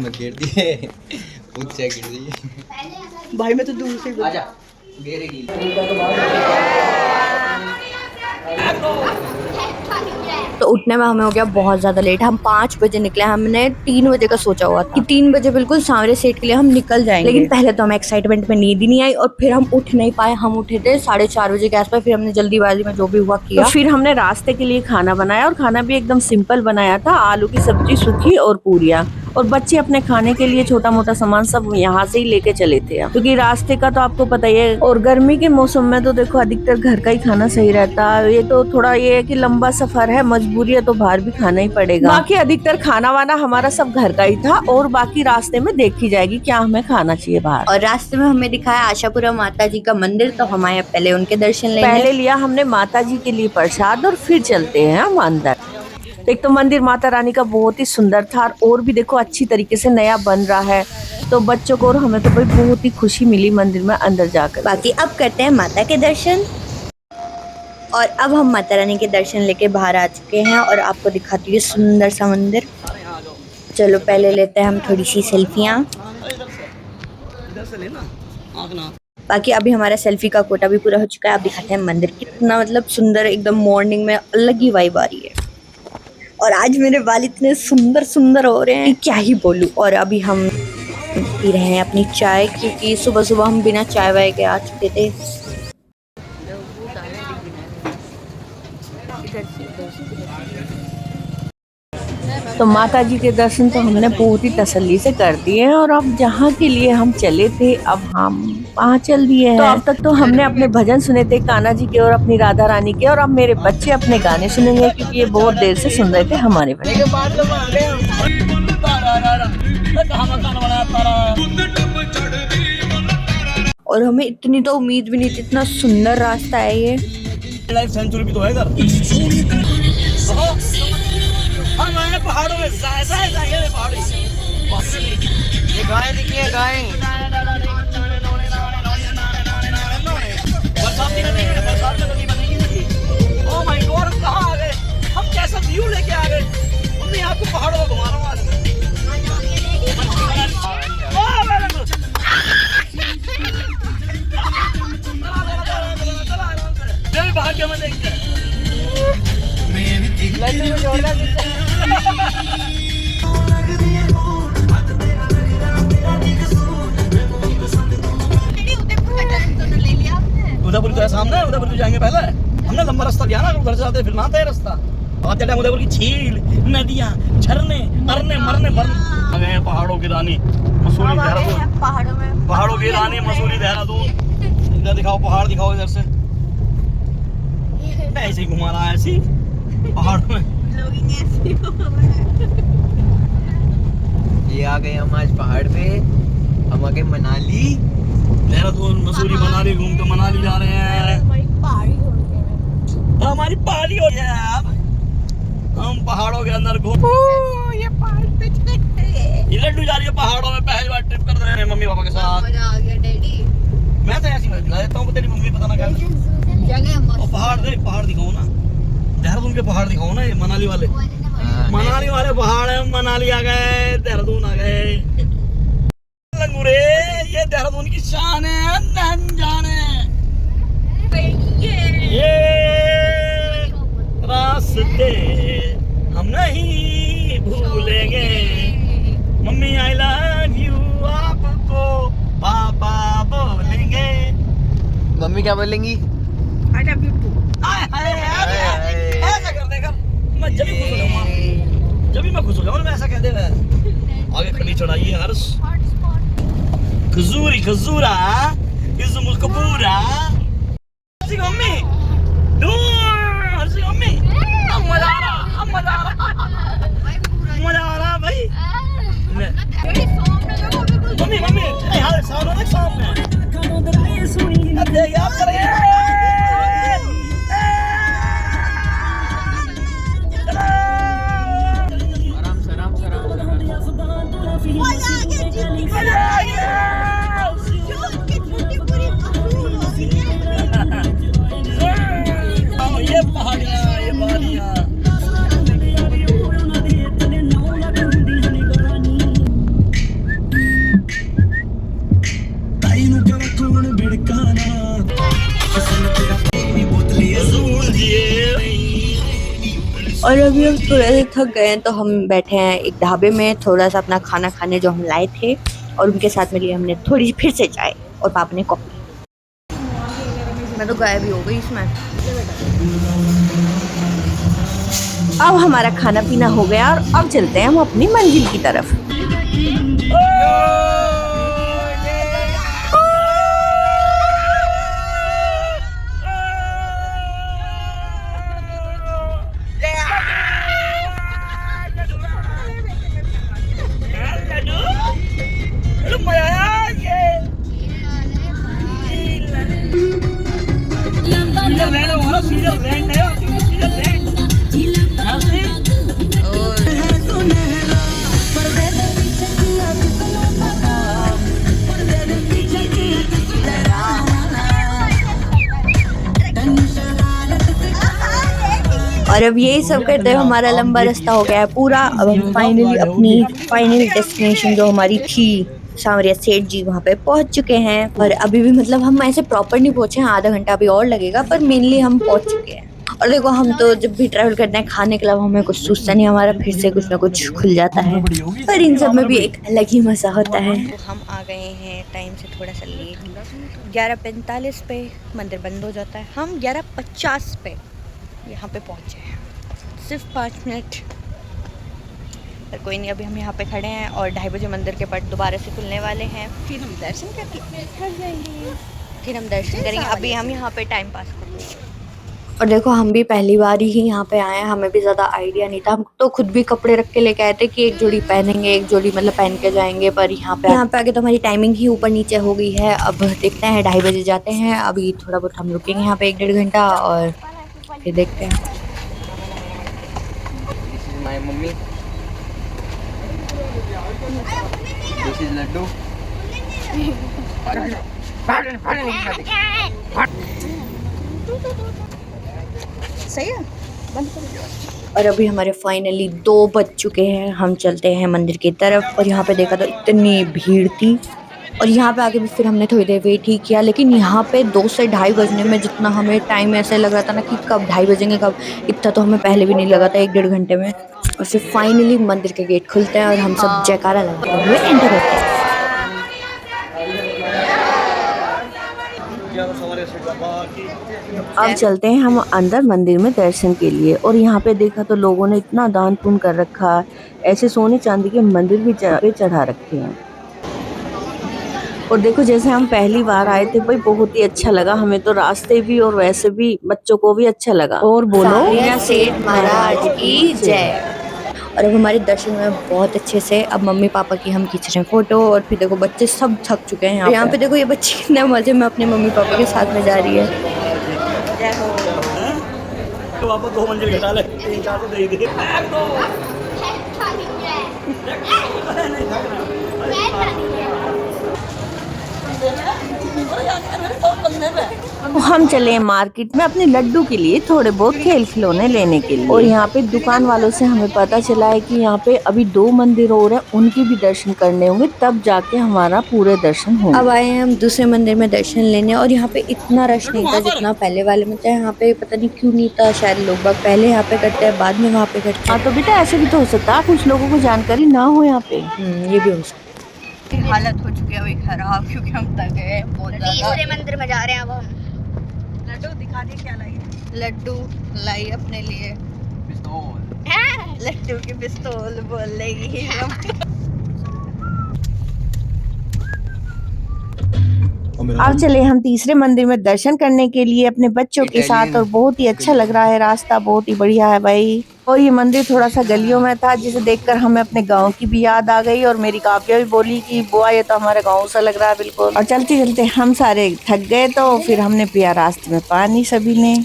में गिर दिए, खुद से गिर दिए भाई। मैं तो दूर से आजा गिरेगी। तो उठने में हमें हो गया बहुत ज़्यादा लेट। हम 5 बजे निकले। हमने 3 बजे का सोचा हुआ था कि 3 बजे बिल्कुल सांवरे सेट के लिए हम निकल जाएंगे। लेकिन पहले तो हमें एक्साइटमेंट में नींद ही नहीं आई और फिर हम उठ नहीं पाए। हम उठे थे 4:30 बजे के आसपास। फिर हमने जल्दीबाजी में जो भी हुआ किया। तो फिर हमने रास्ते के लिए खाना बनाया और खाना भी एकदम सिंपल बनाया था। आलू की सब्जी, सूखी और पूरियाँ। और बच्चे अपने खाने के लिए छोटा मोटा सामान सब यहाँ से ही लेके चले थे, क्योंकि रास्ते का तो आपको पता ही है। और गर्मी के मौसम में तो देखो अधिकतर घर का ही खाना सही रहता है। ये तो थोड़ा ये है कि लंबा सफर है, मजबूरी है तो बाहर भी खाना ही पड़ेगा। बाकी अधिकतर खाना वाना हमारा सब घर का ही था और बाकी रास्ते में देखी जाएगी क्या हमें खाना चाहिए बाहर। और रास्ते में हमें दिखाया आशापुरा माता जी का मंदिर, तो हम आए पहले उनके दर्शन लेने। पहले लिया हमने माता जी के लिए प्रसाद और फिर चलते हैं हम अंदर। एक तो मंदिर माता रानी का बहुत ही सुंदर था और भी देखो अच्छी तरीके से नया बन रहा है, तो बच्चों को और हमें तो भाई बहुत ही खुशी मिली मंदिर में अंदर जाकर। बाकी अब करते हैं माता के दर्शन। और अब हम माता रानी के दर्शन लेके बाहर आ चुके हैं और आपको दिखाती हूँ सुंदर सा मंदिर। चलो पहले लेते हैं हम थोड़ी सी सेल्फियाँ। बाकी अभी हमारा सेल्फी का कोटा भी पूरा हो चुका है। अब दिखाते हैं मंदिर कितना मतलब सुंदर, एकदम मॉर्निंग में अलग ही वाइब आ रही है। और आज मेरे बाल इतने सुंदर सुंदर हो रहे हैं क्या ही बोलूं। और अभी हम पी रहे हैं अपनी चाय, क्योंकि सुबह सुबह हम बिना चाय वाय के आ चुके थे। तो माता जी के दर्शन तो हमने बहुत ही तसल्ली से कर दिए हैं और अब जहाँ के लिए हम चले थे अब हम वहाँ चल दिए हैं। तो अब तक तो हमने अपने भजन सुने थे कान्हा जी के और अपनी राधा रानी के, और अब मेरे बच्चे अपने गाने सुनेंगे क्योंकि ये बहुत देर से सुन रहे थे हमारे भजन। और हमें इतनी तो उम्मीद भी नहीं थी, इतना सुंदर रास्ता है ये। लाइफ सेंचुरी भी तो है इधर। हम आए पहाड़ों में, ये पहाड़ी। ये गाय दिखी, गाय बरसाती नदी है, बरसात में नदी बनेगी। ओह माय गॉड, हम कहाँ आ गए? हम कैसा व्यू लेके आ गए? मम्मी आपको पहाड़ों में घुमा रहा हूँ आज। भाग्य में देखते हैं। उदयपुर तो है सामने, उदयपुर तो जाएंगे पहले। हमने लंबा रास्ता लिया ना, उधर से जाते फिर ना है रास्ता। आते टाइम उदयपुर की झील, नदियाँ, झरने, अरने मरने भरने आ गए। पहाड़ों की रानी मसूरी, देहरादून। पहाड़ों की रानी मसूरी, देहरादून। इधर दिखाओ पहाड़, दिखाओ इधर से। ऐसे ही घुमा रहा है ऐसी पहाड़ों में। ये आ गए हम आज पहाड़ पे। हम आ गए मनाली। देहरादून, मसूरी, मनाली घूम के मनाली जा रहे हैं। हमारी पहाड़ी हो गया है। अब हम पहाड़ों के अंदर घूम। ये पहाड़ पे ये लड्डू जा रही है पहाड़ों में, पहली बार ट्रिप कर रहे हैं मम्मी पापा के साथ। मजा आ गया डैडी। मैं तो ऐसी दिखा देता हूँ, तेरी मम्मी पता ना क्या। और पहाड़ देख, पहाड़ दिखाओ ना, देहरादून के पहाड़ दिखाओ ना। ये मनाली वाले, मनाली वाले पहाड़ है। मनाली आ गए, देहरादून आ गए। लंगूरे, ये देहरादून की शान है, जान है। ये रास्ते हम नहीं भूलेंगे। मम्मी आई लव यू आपको पापा बोलेंगे। मम्मी क्या बोलेंगी? ऐसा कर देगा, मैं जब भी खुश हो जाऊंगा, जब भी मैं खुश हो जाऊंगा मैं ऐसा कह देगा। आगे खड़ी चढ़ाई हर्ष, खजूरी खजूरा इस मुल्क पूरा। मम्मी हर्षी मम्मी, मजा आ रहा, मजा आ रहा, मजा आ रहा भाई। मम्मी मम्मी यार सामने देख, सामने देख आप करें। ये पहाड़ियाँ, ये वादियाँ। और अभी हम थोड़ा सा थक गए हैं तो हम बैठे हैं एक ढाबे में थोड़ा सा अपना खाना खाने जो हम लाए थे, और उनके साथ में लिए हमने थोड़ी फिर से चाय और पापा ने कॉफी। मैं तो गायब ही हो गई इसमें। अब हमारा खाना पीना हो गया और अब चलते हैं हम अपनी मंजिल की तरफ। और अब यही सब करते हुए हमारा लंबा रास्ता हो गया है पूरा। अब हम फाइनली अपनी फाइनल डेस्टिनेशन जो हमारी थी सांवरिया सेठ जी वहाँ पे पहुँच चुके हैं। और अभी भी मतलब हम ऐसे प्रॉपर नहीं पहुँचे हैं, आधा घंटा अभी और लगेगा, पर मेनली हम पहुँच चुके हैं। और देखो हम तो जब भी ट्रैवल करते हैं खाने के अलावा हमें कुछ सोचता नहीं, हमारा फिर से कुछ ना कुछ खुल जाता है, पर इन सब में भी एक अलग ही मजा होता है। तो हम आ गए हैं टाइम से थोड़ा सा लेट, 11:45 पे मंदिर बंद हो जाता है, हम 11:50 पे यहाँ पे पहुँचे हैं, सिर्फ 5 मिनट। पर कोई नहीं, अभी हम यहाँ पे खड़े हैं और 2:30 बजे मंदिर के पट दोबारा से खुलने वाले हैं, फिर हम दर्शन करके घर जाएंगे, फिर हम दर्शन करेंगे। अभी हम यहाँ पे टाइम पास करेंगे। और देखो हम भी पहली बार ही यहाँ पे आए हैं, हमें भी ज़्यादा आइडिया नहीं था, हम तो खुद भी कपड़े रख के लेके आए थे कि एक जोड़ी पहनेंगे, एक जोड़ी मतलब पहन के जाएंगे, पर यहाँ पे आके तो हमारी टाइमिंग ही ऊपर नीचे हो गई है। अब देखते हैं 2:30 बजे जाते हैं, अभी थोड़ा बहुत हम रुकेंगे यहाँ पे 1-1.5 घंटा और फिर देखते हैं। My mummy, this is laddoo. सही है, बंद और अभी हमारे फाइनली 2 बज चुके हैं, हम चलते हैं मंदिर की तरफ। और यहाँ पे देखा तो इतनी भीड़ थी, और यहाँ पे आके भी फिर हमने थोड़ी देर वेट ही किया, लेकिन यहाँ पे 2 से 2:30 बजने में जितना हमें टाइम ऐसे लग रहा था ना कि कब 2:30 बजेंगे कब, इतना तो हमें पहले भी नहीं लगा था 1-1.5 घंटे में। और फिर फाइनली मंदिर के गेट खुलते हैं और हम सब जयकारा लगाते हुए एंटर होते हैं। अब चलते हैं हम अंदर मंदिर में दर्शन के लिए। और यहाँ पे देखा तो लोगों ने इतना दान पुण्य कर रखा, ऐसे सोने चांदी के मंदिर भी पे चढ़ा रखे हैं। और देखो जैसे हम पहली बार आए थे भाई, बहुत ही अच्छा लगा हमें तो, रास्ते भी और वैसे भी बच्चों को भी अच्छा लगा। और बोलो सांवरिया सेठ महाराज की जय। और अब हमारे दर्शन में बहुत अच्छे से, अब मम्मी पापा की हम खींच रहे हैं फोटो, और फिर देखो बच्चे सब थक चुके हैं यहाँ पे देखो ये बच्चे कितने मजे में अपने मम्मी पापा के साथ में जा रही है। तो वापस 2 मंजिल घटा ले, 3-4 तो दे दे। हम चले मार्केट में अपने लड्डू के लिए थोड़े बहुत खेल खिलौने लेने के लिए। और यहाँ पे दुकान वालों से हमें पता चला है कि यहाँ पे अभी 2 मंदिर और हैं, उनके भी दर्शन करने होंगे, तब जाके हमारा पूरे दर्शन होंगे। अब आए हैं हम दूसरे मंदिर में दर्शन लेने, और यहाँ पे इतना रश नहीं था जितना पहले वाले में था। यहाँ पे पता नहीं क्यों नहीं था, शायद लोग बाग पहले यहाँ पे करते हैं बाद में वहाँ पे करते हैं। हाँ तो बेटा ऐसे भी तो हो सकता है कुछ लोगों को जानकारी ना हो यहाँ पे। ये भी हो सकता है। हालत हो चुकी है अभी खराब, क्योंकि हम थक गए बहुत ज़्यादा। तीसरे मंदिर में जा रहे हैं अब हम। लड्डू दिखा दे क्या लाई है। लड्डू लाई अपने लिए पिस्तौल, लड्डू की पिस्तौल बोल लेगी हम। अब चले हम तीसरे मंदिर में दर्शन करने के लिए अपने बच्चों के साथ, और बहुत ही अच्छा लग रहा है, रास्ता बहुत ही बढ़िया है भाई। और ये मंदिर थोड़ा सा गलियों में था, जिसे देखकर हमें अपने गांव की भी याद आ गई, और मेरी काव्या भी बोली कि बुआ ये तो हमारे गांव सा लग रहा है बिल्कुल। और चलते चलते हम सारे थक गए, तो फिर हमने पिया रास्ते में पानी सभी ने।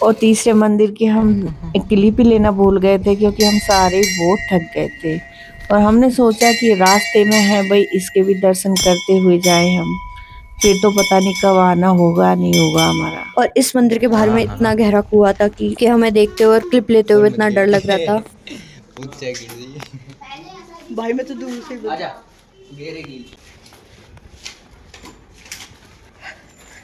और तीसरे मंदिर की हम एक क्लिप ही लेना भूल गए थे, क्योंकि हम सारे बहुत थक गए थे, और हमने सोचा कि रास्ते में है भाई, इसके भी दर्शन करते हुए जाए हम, फिर तो पता नहीं कब आना होगा नहीं होगा हमारा। और इस मंदिर के बाहर में इतना गहरा कुआं था कि हमें देखते हुए और क्लिप लेते हुए इतना डर लग रहा था। भाई मैं तो दूर से आजा घेरेगी।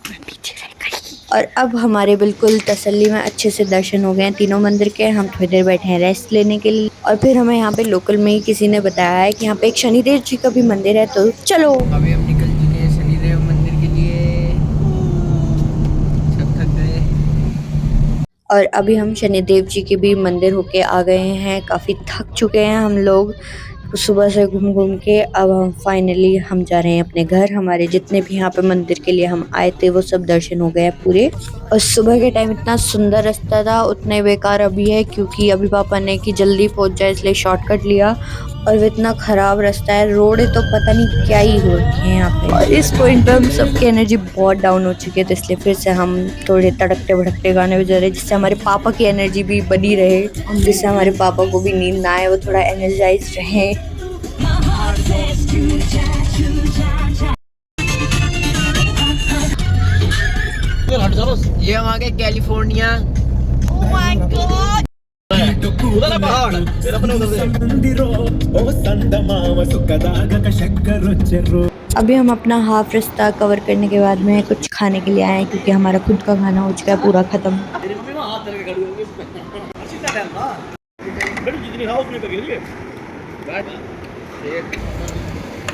मैं पीछे रह गई। और अब हमारे बिल्कुल तसल्ली में अच्छे से दर्शन हो गए हैं तीनों मंदिर के। हम थोड़ी देर बैठे हैं रेस्ट लेने के लिए और फिर हमें यहाँ पे लोकल में ही किसी ने बताया है कि यहाँ पे एक शनिदेव जी का भी मंदिर है, तो चलो। अभी हम निकल चुके हैं शनिदेव मंदिर के लिए। सब थक गए। और अभी हम शनिदेव जी के भी मंदिर होके आ गए हैं। काफ़ी थक चुके हैं हम लोग सुबह से घूम घूम के। अब हम फाइनली हम जा रहे हैं अपने घर। हमारे जितने भी यहाँ पे मंदिर के लिए हम आए थे वो सब दर्शन हो गए हैं पूरे। और सुबह के टाइम इतना सुंदर रास्ता था, उतने बेकार अभी है क्योंकि अभी पापा ने कि जल्दी पहुंच जाए इसलिए शॉर्टकट लिया। और वो इतना ख़राब रास्ता है, रोड है तो पता नहीं क्या ही हो रखी है यहाँ पे। और इस पॉइंट पे हम सबकी एनर्जी बहुत डाउन हो चुकी है, तो इसलिए फिर से हम थोड़े तड़कते भड़कते गाने बजा रहे हैं जिससे हमारे पापा की एनर्जी भी बनी रहे, जिससे हमारे पापा को भी नींद ना आए, वो थोड़ा एनर्जाइज रहे। हट जाओ ये हम आ गए कैलिफोर्निया। उधर है पहाड़ फिर अपने उधर से। अभी हम अपना हाफ रास्ता कवर करने के बाद में कुछ खाने के लिए आए हैं क्योंकि हमारा खुद का खाना हो चुका है पूरा खत्म। तेरी मम्मी वहां हाथ धर के खड़ी होगी इसमें सीधा टाइम था बड़ी जितनी खाओ उतनी पक गई।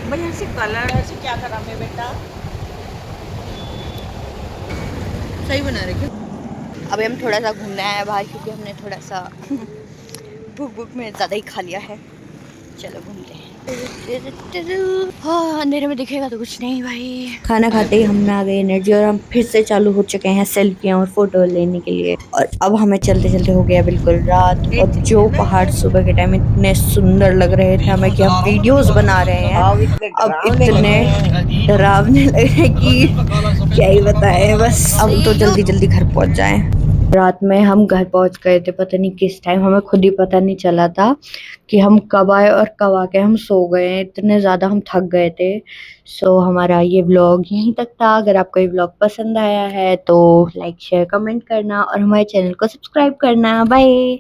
भैया से कलर ऐसे क्या करा मैं बेटा? सही बना रखे। अभी हम थोड़ा सा घूमने आए हैं बाहर क्योंकि हमने थोड़ा सा भूख में ज़्यादा ही खा लिया है। चलो घूमते हैं। हाँ, अंधेरे में दिखेगा तो कुछ नहीं भाई। खाना खाते ही हम आ गए एनर्जी और हम फिर से चालू हो चुके हैं सेल्फियाँ और फोटो लेने के लिए। और अब हमें चलते चलते हो गया बिल्कुल रात। और जो पहाड़ सुबह के टाइम इतने सुंदर लग रहे थे हमें कि हम वीडियोस बना रहे हैं, अब इतने डरावने लग रहे कि क्या ही बताएं। बस अब तो जल्दी जल्दी घर पहुंच जाएं। रात में हम घर पहुंच गए थे, पता नहीं किस टाइम, हमें खुद ही पता नहीं चला था कि हम कब आए और कब आके हम सो गए। इतने ज़्यादा हम थक गए थे। सो हमारा ये व्लॉग यहीं तक था। अगर आपको ये व्लॉग पसंद आया है तो लाइक शेयर कमेंट करना और हमारे चैनल को सब्सक्राइब करना। बाय।